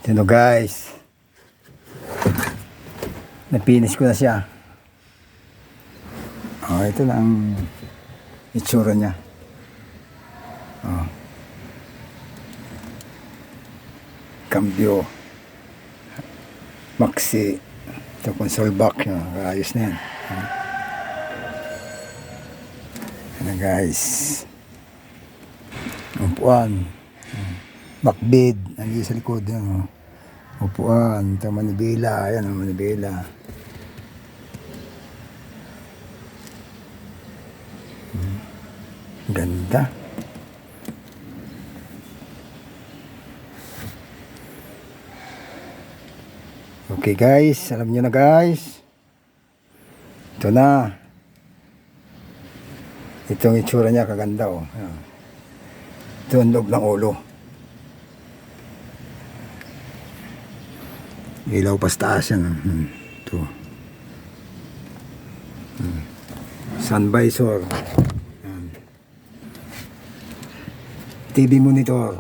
Ito guys, napinis ko na siya. Ito na ang itsura niya. Cambio Maxi. Ito console back. Ayos na yan. Ano guys, upuan, backbed, nandiyan sa likod. Upuan, ito manibela. Ayan ang manibela. Ganda. Okay guys, alam nyo na guys. Ito na. Itong itsura niya kaganda oh. Ito ang loob ng ulo. Ilaw pa sa taas yan. Ito. Sun visor. TV monitor.